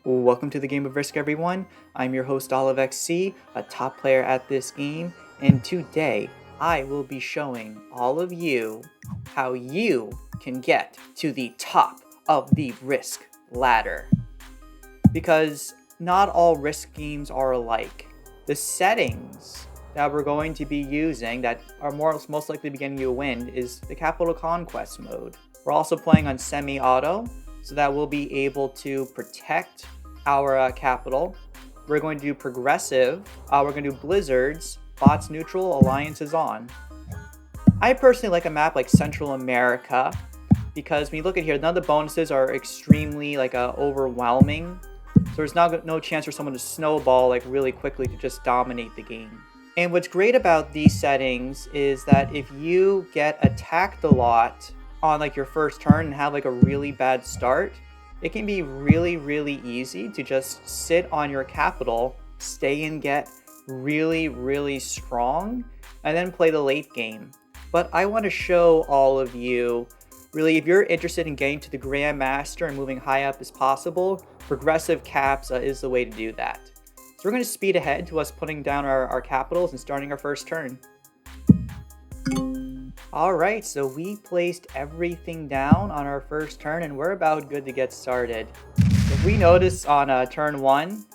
Welcome to the Game of Risk, everyone. I'm your host, OliveXC, a top player at this game, and today I will be showing all of you how you can get to the top of the Risk ladder. Because not all Risk games are alike. The settings that we're going to be using that are most likely to be getting you a win is the Capital Conquest mode. We're also playing on semi-auto, so that we'll be able to protect our capital. We're going to do progressive, we're going to do blizzards, bots neutral, alliances on. I personally like a map like Central America because when you look at here, none of the bonuses are extremely overwhelming. So there's no chance for someone to snowball really quickly to just dominate the game. And what's great about these settings is that if you get attacked a lot on your first turn and have a really bad start, it can be really easy to just sit on your capital, stay and get really strong, and then play the late game. But I want to show all of you, really, if you're interested in getting to the Grandmaster and moving high up as possible, progressive caps is the way to do that. So we're going to speed ahead to us putting down our capitals and starting our first turn. Alright, so we placed everything down on our first turn and we're about good to get started. If we notice on turn 1,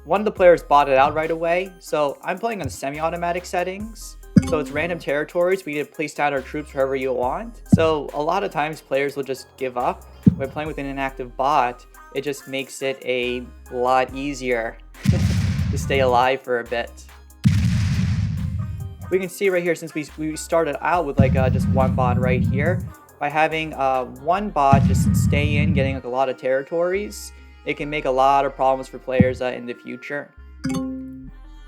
one of the players bought it out right away. So I'm playing on semi-automatic settings. So it's random territories. We need to place down our troops wherever you want. So a lot of times players will just give up. When playing with an inactive bot, it just makes it a lot easier to stay alive for a bit. We can see right here, since we started out with just one bot right here, by having one bot just stay in, getting a lot of territories, it can make a lot of problems for players in the future.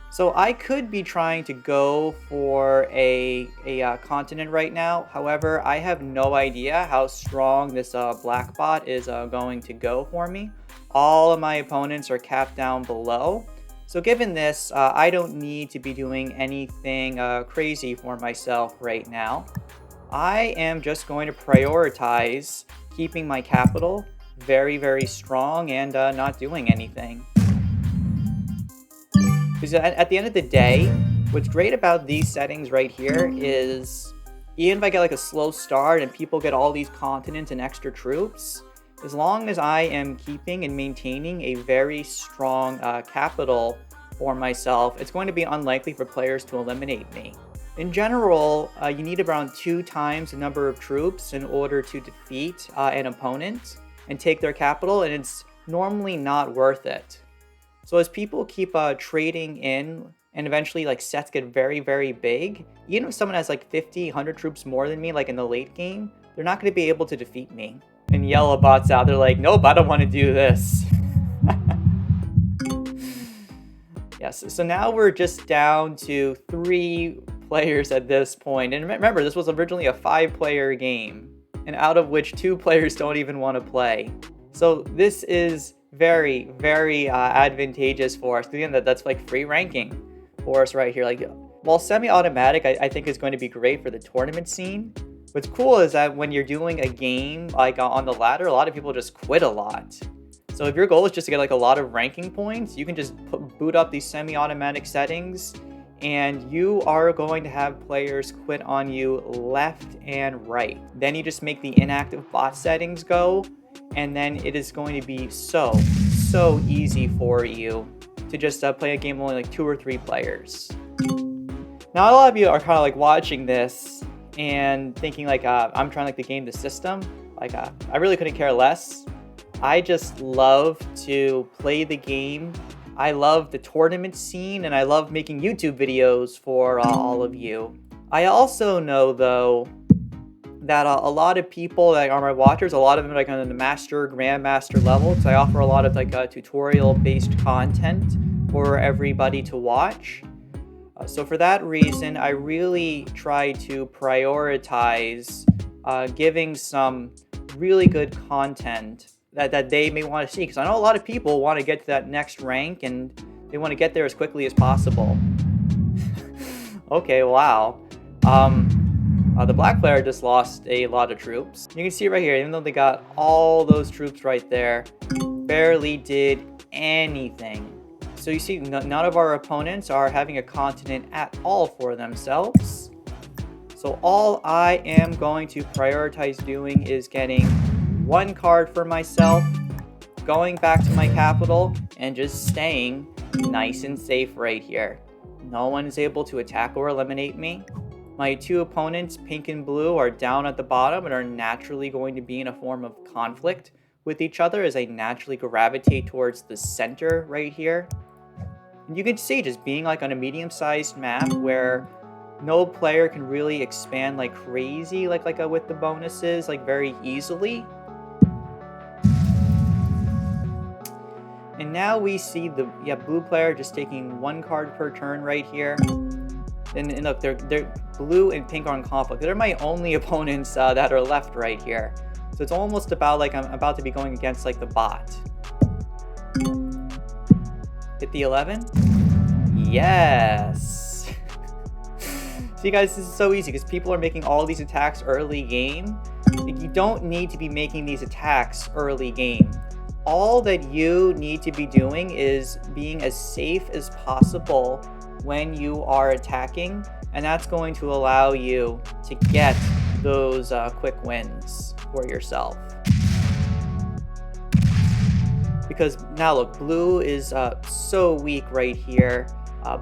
So I could be trying to go for a continent right now. However, I have no idea how strong this black bot is going to go for me. All of my opponents are capped down below. So given this, I don't need to be doing anything crazy for myself right now. I am just going to prioritize keeping my capital very strong and not doing anything. Because at the end of the day, what's great about these settings right here is even if I get a slow start and people get all these continents and extra troops, as long as I am keeping and maintaining a very strong capital for myself, it's going to be unlikely for players to eliminate me. In general, you need around 2 times the number of troops in order to defeat an opponent and take their capital, and it's normally not worth it. So as people keep trading in and eventually sets get very big, even if someone has 50, 100 troops more than me in the late game, they're not going to be able to defeat me. And yellow bots out, they're like, nope, I don't want to do this. Yes, so now we're just down to 3 players at this point. And remember, this was originally a 5-player game, and out of which 2 players don't even want to play. So this is very advantageous for us. Again, that's free ranking for us right here. While semi-automatic, I think is going to be great for the tournament scene. What's cool is that when you're doing a game on the ladder, a lot of people just quit a lot. So if your goal is just to get a lot of ranking points, you can just boot up these semi-automatic settings and you are going to have players quit on you left and right. Then you just make the inactive bot settings go, and then it is going to be so easy for you to just play a game with only 2 or 3 players. Now a lot of you are kind of watching this and thinking I'm trying to game the system. I really couldn't care less. I just love to play the game. I love the tournament scene, and I love making YouTube videos for all of you. I also know though that a lot of people that are my watchers, a lot of them are on the master, grandmaster level, because I offer a lot of tutorial based content for everybody to watch. So for that reason, I really try to prioritize giving some really good content that they may want to see, because I know a lot of people want to get to that next rank and they want to get there as quickly as possible. Okay, wow. The black player just lost a lot of troops. You can see right here, even though they got all those troops right there, barely did anything. So you see, none of our opponents are having a continent at all for themselves. So all I am going to prioritize doing is getting one card for myself, going back to my capital, and just staying nice and safe right here. No one is able to attack or eliminate me. My two opponents, pink and blue, are down at the bottom and are naturally going to be in a form of conflict with each other as I naturally gravitate towards the center right here. And you can see just being like on a medium-sized map where no player can really expand like crazy like with the bonuses like very easily. And now we see the blue player just taking one card per turn right here. And look, they're blue and pink are in conflict. They're my only opponents that are left right here. So it's almost about like I'm about to be going against like the bot. Hit the 11? Yes. See guys, this is so easy because people are making all these attacks early game. You don't need to be making these attacks early game. All that you need to be doing is being as safe as possible when you are attacking, and that's going to allow you to get those quick wins for yourself. Because now look, blue is so weak right here.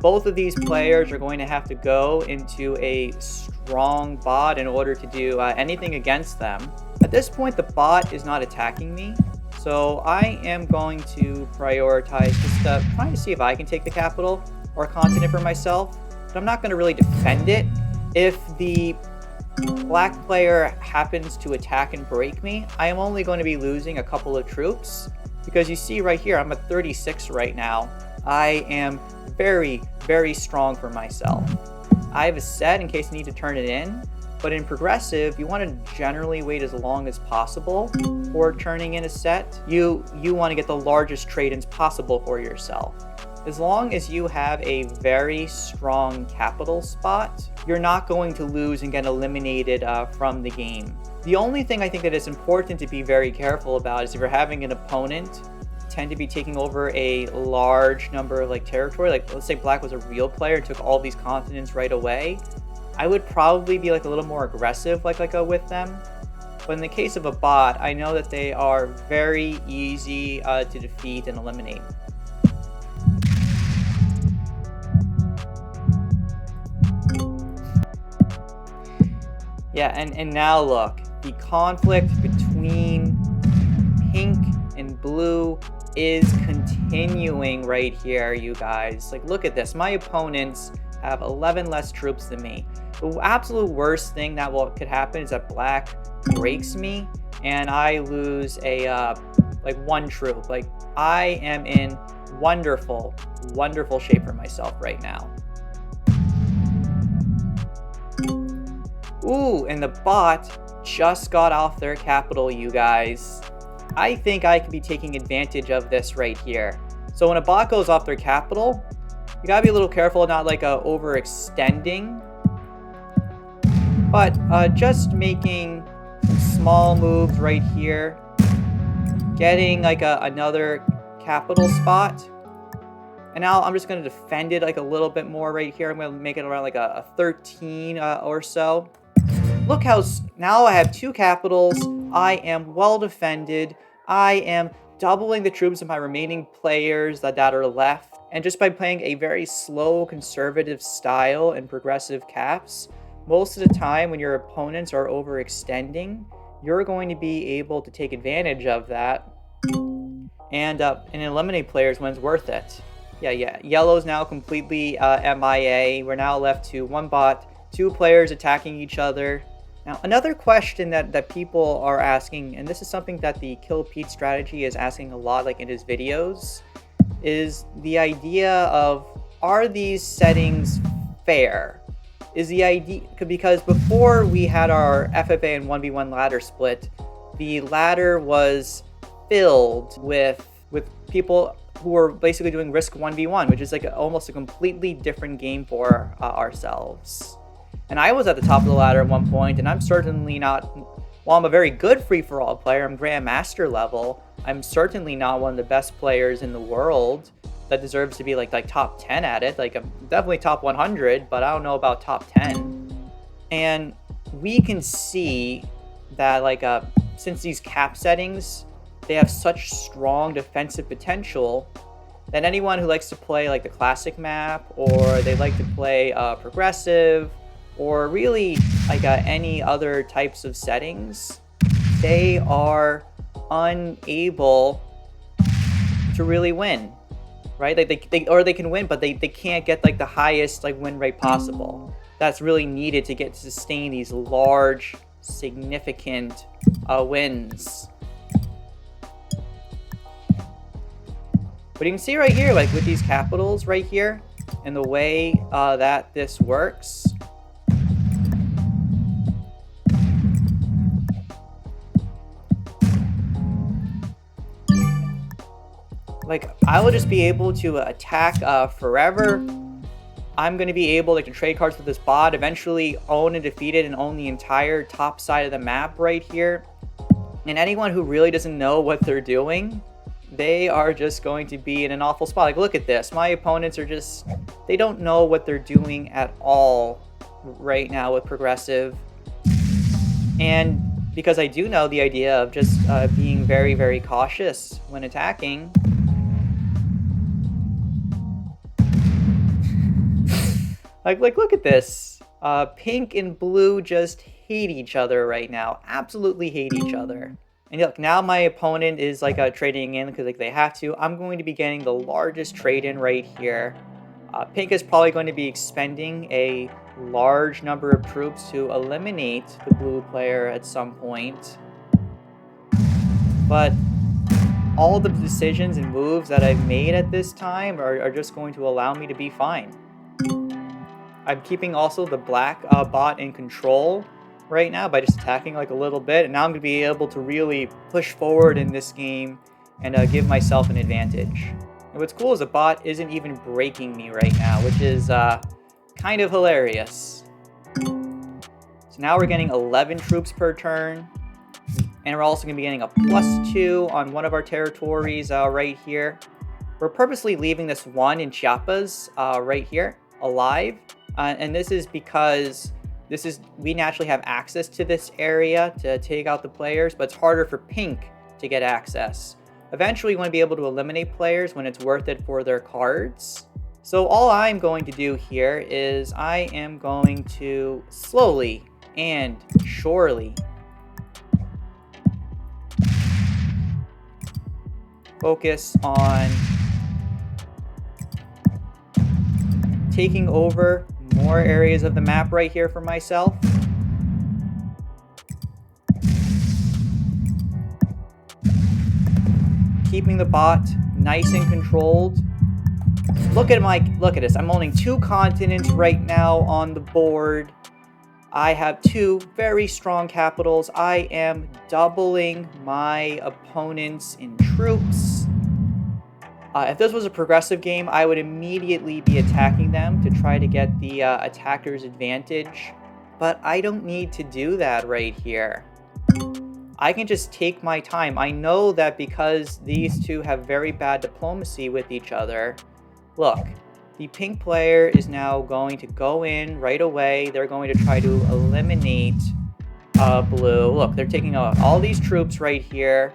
Both of these players are going to have to go into a strong bot in order to do anything against them. At this point, the bot is not attacking me, so I am going to prioritize just trying to see if I can take the capital or continent for myself, but I'm not going to really defend it. If the black player happens to attack and break me, I am only going to be losing a couple of troops, because you see right here, I'm at 36 right now. I am very, very strong for myself. I have a set in case I need to turn it in, but in progressive, you want to generally wait as long as possible for turning in a set. You want to get the largest trade-ins possible for yourself. As long as you have a very strong capital spot, you're not going to lose and get eliminated from the game. The only thing I think that is important to be very careful about is if you're having an opponent tend to be taking over a large number of like territory, like let's say black was a real player and took all these continents right away, I would probably be like a little more aggressive like with them. But in the case of a bot, I know that they are very easy to defeat and eliminate. Yeah, and now look, the conflict between pink and blue is continuing right here, you guys. Like, look at this. My opponents have 11 less troops than me. The absolute worst thing that could happen is that black breaks me and I lose a like one troop. Like, I am in wonderful, wonderful shape for myself right now. Ooh, and the bot just got off their capital, you guys. I think I can be taking advantage of this right here. So when a bot goes off their capital, you gotta be a little careful, not like overextending, but just making small moves right here, getting like another capital spot. And now I'm just gonna defend it like a little bit more right here. I'm gonna make it around like a 13 or so. Look how, now I have two capitals, I am well defended, I am doubling the troops of my remaining players that are left, and just by playing a very slow, conservative style and progressive caps, most of the time when your opponents are overextending, you're going to be able to take advantage of that and eliminate players when it's worth it. Yeah, yellow's now completely MIA. We're now left to one bot, two players attacking each other. Now, another question that people are asking, and this is something that the Kill Pete strategy is asking a lot, like in his videos, is the idea of, are these settings fair? Is the idea, because before we had our FFA and 1v1 ladder split, the ladder was filled with people who were basically doing risk 1v1, which is like almost a completely different game for ourselves. And I was at the top of the ladder at one point, and I'm certainly not while I'm a very good free-for-all player, I'm Grandmaster level, I'm certainly not one of the best players in the world that deserves to be like top 10 at it. Like, I'm definitely top 100, but I don't know about top 10. And we can see that since these cap settings, they have such strong defensive potential that anyone who likes to play like the classic map, or they like to play progressive, or really any other types of settings, they are unable to really win, right? They can win, but they can't get like the highest win rate possible. That's really needed to sustain these large, significant wins. But you can see right here, with these capitals right here, and the way that this works. I will just be able to attack forever. I'm going to be able to trade cards with this bot, eventually own and defeat it, and own the entire top side of the map right here. And anyone who really doesn't know what they're doing, they are just going to be in an awful spot. Look at this. My opponents are just, they don't know what they're doing at all right now with progressive. And because I do know the idea of just being very, very cautious when attacking, look at this. Pink and blue just hate each other right now. Absolutely hate each other. And look, now my opponent is trading in because they have to. I'm going to be getting the largest trade in right here. Pink is probably going to be expending a large number of troops to eliminate the blue player at some point. But all the decisions and moves that I've made at this time are just going to allow me to be fine. I'm keeping also the black bot in control right now by just attacking a little bit, and now I'm going to be able to really push forward in this game and give myself an advantage. And what's cool is the bot isn't even breaking me right now, which is kind of hilarious. So now we're getting 11 troops per turn, and we're also going to be getting a +2 on one of our territories right here. We're purposely leaving this one in Chiapas right here alive. And this is because we naturally have access to this area to take out the players, but it's harder for pink to get access. Eventually, you want to be able to eliminate players when it's worth it for their cards. So all I'm going to do here is I am going to slowly and surely focus on taking over more areas of the map right here for myself. Keeping the bot nice and controlled. Look at this. I'm owning 2 continents right now on the board. I have 2 very strong capitals. I am doubling my opponents in troops. If this was a progressive game, I would immediately be attacking them to try to get the attacker's advantage. But I don't need to do that right here. I can just take my time. I know that because these two have very bad diplomacy with each other. Look, the pink player is now going to go in right away. They're going to try to eliminate blue. Look, they're taking out all these troops right here.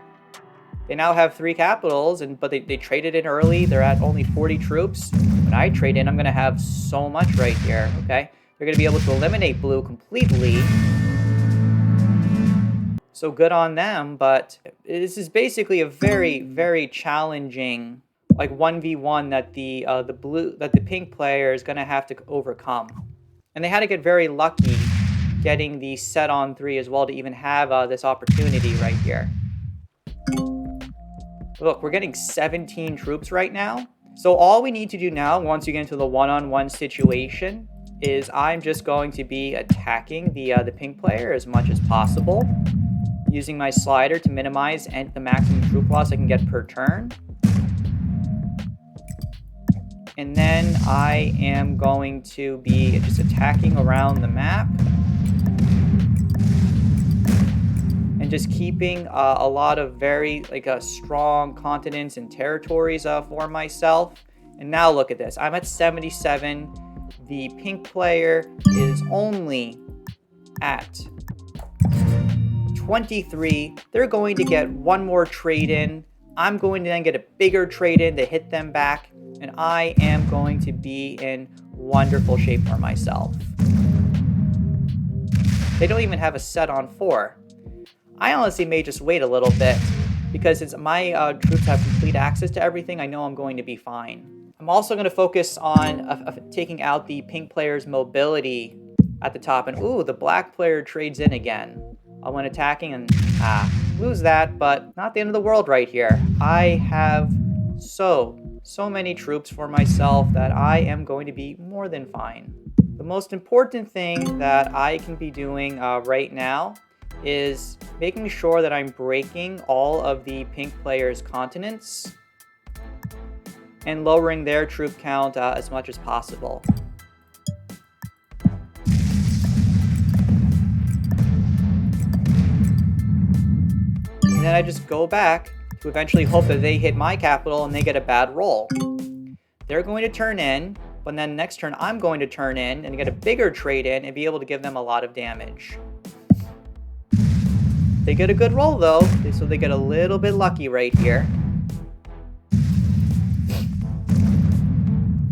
They now have 3 capitals, but they traded in early. They're at only 40 troops. When I trade in, I'm going to have so much right here, okay? They're going to be able to eliminate blue completely. So good on them, but this is basically a very, very challenging 1v1 that the pink player is going to have to overcome. And they had to get very lucky getting the set on 3 as well to even have this opportunity right here. Look, we're getting 17 troops right now. So all we need to do now, once you get into the one-on-one situation, is I'm just going to be attacking the pink player as much as possible, using my slider to minimize the maximum troop loss I can get per turn. And then I am going to be just attacking around the map. and just keeping a lot of very strong continents and territories for myself. And now look at this. I'm at 77. The pink player is only at 23. They're going to get one more trade in. I'm going to then get a bigger trade in to hit them back. And I am going to be in wonderful shape for myself. They don't even have a set on 4. I honestly may just wait a little bit, because since my troops have complete access to everything, I know I'm going to be fine. I'm also going to focus on taking out the pink player's mobility at the top. And ooh, the black player trades in again when attacking, and lose that, but not the end of the world right here. I have so many troops for myself that I am going to be more than fine. The most important thing that I can be doing right now is making sure that I'm breaking all of the pink player's continents and lowering their troop count as much as possible. And then I just go back to eventually hope that they hit my capital and they get a bad roll. They're going to turn in, but then next turn I'm going to turn in and get a bigger trade in and be able to give them a lot of damage. They get a good roll though, so they get a little bit lucky right here.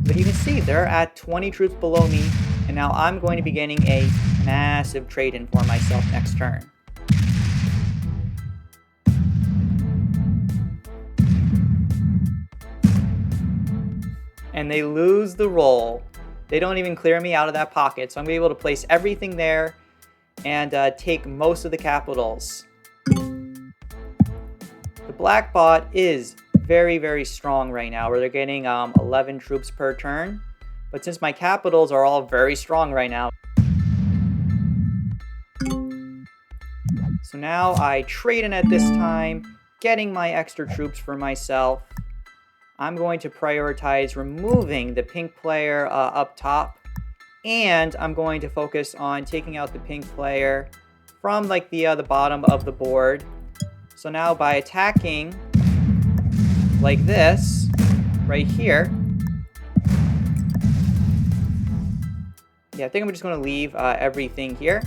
But you can see they're at 20 troops below me, and now I'm going to be getting a massive trade in for myself next turn. And they lose the roll. They don't even clear me out of that pocket, so I'm going to be able to place everything there and take most of the capitals. The black bot is very strong right now, where they're getting 11 troops per turn. But since my capitals are all very strong right now, so now I trade in at this time, getting my extra troops for myself. I'm going to prioritize removing the pink player up top, and I'm going to focus on taking out the pink player from the bottom of the board. So now by attacking like this right here, yeah, I think I'm just going to leave everything here.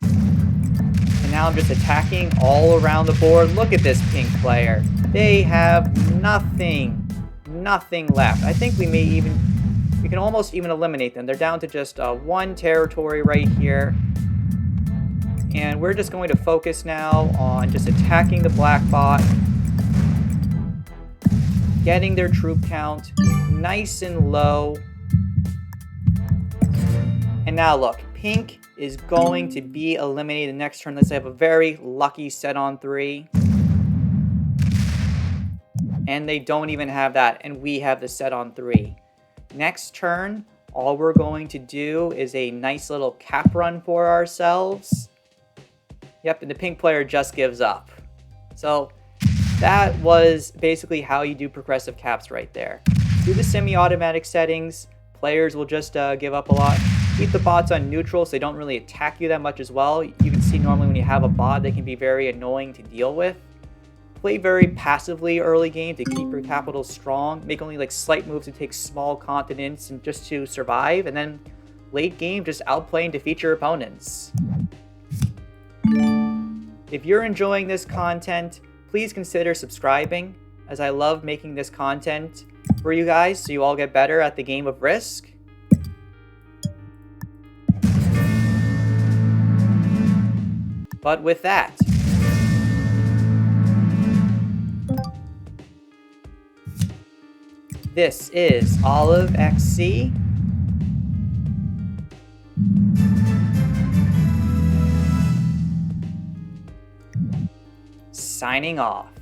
And now I'm just attacking all around the board. Look at this pink player. They have nothing left. I think we can almost even eliminate them. They're down to just one territory right here. And we're just going to focus now on just attacking the black bot, getting their troop count nice and low. And now look, pink is going to be eliminated next turn. Let's have a very lucky set on 3. And they don't even have that, and we have the set on 3. Next turn, all we're going to do is a nice little cap run for ourselves. Yep, and the pink player just gives up. So that was basically how you do progressive caps right there. Do the semi-automatic settings, players will just give up a lot. Keep the bots on neutral so they don't really attack you that much as well. You can see normally when you have a bot, they can be very annoying to deal with. Play very passively early game to keep your capital strong. Make only slight moves to take small continents and just to survive. And then late game, just outplay and defeat your opponents. If you're enjoying this content, please consider subscribing, as I love making this content for you guys so you all get better at the game of Risk. But with that, this is OliveXC, signing off.